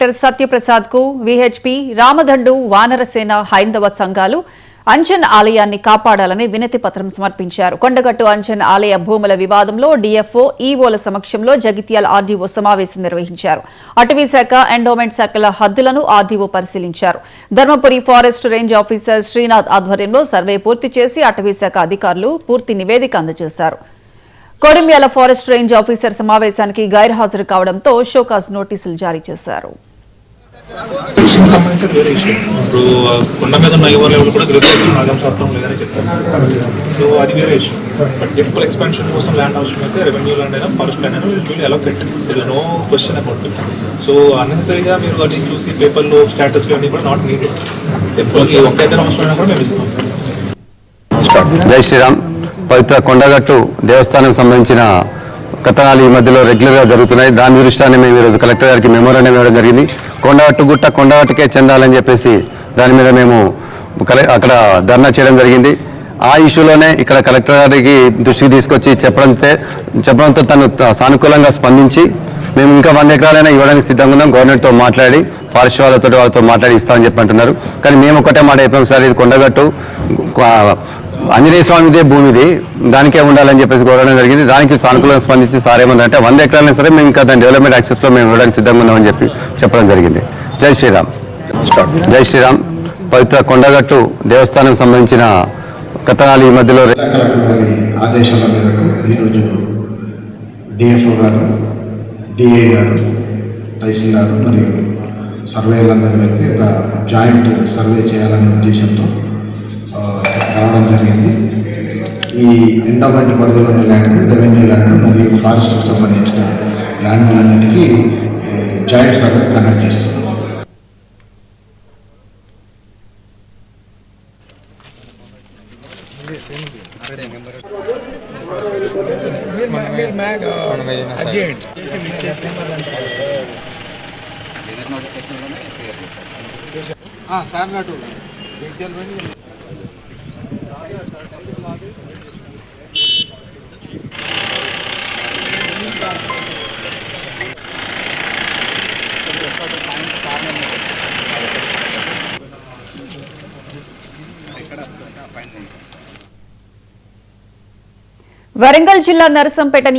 సత్యప్రసాద్ కు విహెచ్పి రామదండు వానరసేన హైందవ సంఘాలు అంజన్ ఆలయాన్ని కాపాడాలని వినతి పత్రం సమర్పించారు. కొండగట్టు అంజన్ ఆలయ భూముల వివాదంలో డీఎఫ్ఓ ఈవోల సమక్షంలో జగిత్యాల ఆర్డీఓ సమావేశం నిర్వహించారు. అటవీ శాఖ, ఎండోమెంట్ శాఖల హద్దులను ఆర్డీఓ పరిశీలించారు. Dharmapuri forest range officer Srinath ఆధ్వర్యంలో సర్వే పూర్తి చేసి అటవీ శాఖ అధికారులు పూర్తి నివేదిక అందజేశారు. కొడిమ్యాల ఫారెస్ట్ రేంజ్ ఆఫీసర్ సమావేశానికి గైర్హాజరు కావడంతో షోకాజ్ నోటీసులు జారీ చేశారు. సంబంధించిన వేరే ఇష్యూ ఇప్పుడు కొండ మీద ఉన్న యువ లెవెల్ కూడా గ్రిఫికేషన్ ఆగమ శాస్త్రం లేదని చెప్తారు. సో అది వేరే ఇష్యూ. బట్ టెంపుల్ ఎక్స్పాన్షన్ కోసం ల్యాండ్ అవసరం అయితే రెవెన్యూ ల్యాండ్ అయినా ఫారెస్ట్ ల్యాండ్ అయినా will allocate. There is no question about it. So అన్నెసరీగా మీరు వాటిని చూసి పేపర్లో స్టాటస్లో అన్ని కూడా నాట్ నీడెడ్. టెంపుల్కి ఒక్కైతే అవసరమైనా కూడా మేము ఇస్తాం. జై శ్రీరామ్. పవిత్ర కొండగట్టు దేవస్థానం సంబంధించిన కథనాలు ఈ మధ్యలో రెగ్యులర్గా జరుగుతున్నాయి. దాని దృష్ట్యాన్ని మేము ఈరోజు కలెక్టర్ గారికి మెమోరాండం ఇవ్వడం జరిగింది. కొండగట్టు గుట్ట కొండగట్టుకే చెందాలని చెప్పేసి దాని మీద మేము అక్కడ ధర్నా చేయడం జరిగింది. ఆ ఇష్యూలోనే ఇక్కడ కలెక్టర్ గారికి దృష్టికి తీసుకొచ్చి చెప్పడంతో తను సానుకూలంగా స్పందించి మేము ఇంకా 100 ఎకరాలైనా ఇవ్వడానికి సిద్ధంగా ఉన్నాం, గవర్నమెంట్తో మాట్లాడి ఫారెస్ట్ వాళ్ళతో మాట్లాడి ఇస్తామని చెప్పి అంటున్నారు. కానీ మేము ఒకటే మాట చెప్పాం, సార్ ఇది కొండగట్టు ఆంజనేయ స్వామిదే భూమిది, దానికే ఉండాలని చెప్పేసి కోరడం జరిగింది. దానికి సానుకూలంగా స్పందించి సార్ ఏమందంటే 100 ఎకరాలైనా సరే మేము ఇంకా దాని డెవలప్మెంట్ యాక్సెస్లో మేము ఇవ్వడానికి సిద్ధంగా ఉన్నామని చెప్పి చెప్పడం జరిగింది. జై శ్రీరామ్. జై శ్రీరామ్. పవిత్ర కొండగట్టు దేవస్థానం సంబంధించిన కథనాలు ఈ మధ్యలో ఆదేశాల మేరకు ఈరోజు డిఎఫ్ఓ గారు, డిఏ గారు, తహసీల్దారు మరియు సర్వేలందరూ కలిపి ఒక జాయింట్ సర్వే చేయాలనే ఉద్దేశంతో రావడం జరిగింది. ఈ ఎండోమెంట్ పరిధిలో ఉన్న ల్యాండ్, రెవెన్యూ ల్యాండ్ మరియు ఫారెస్ట్కి సంబంధించిన ల్యాండ్లన్నింటికి జాయింట్ సర్వే కండక్ట్ చేస్తున్నాం. వరంగల్ జిల్లా నరసంపేట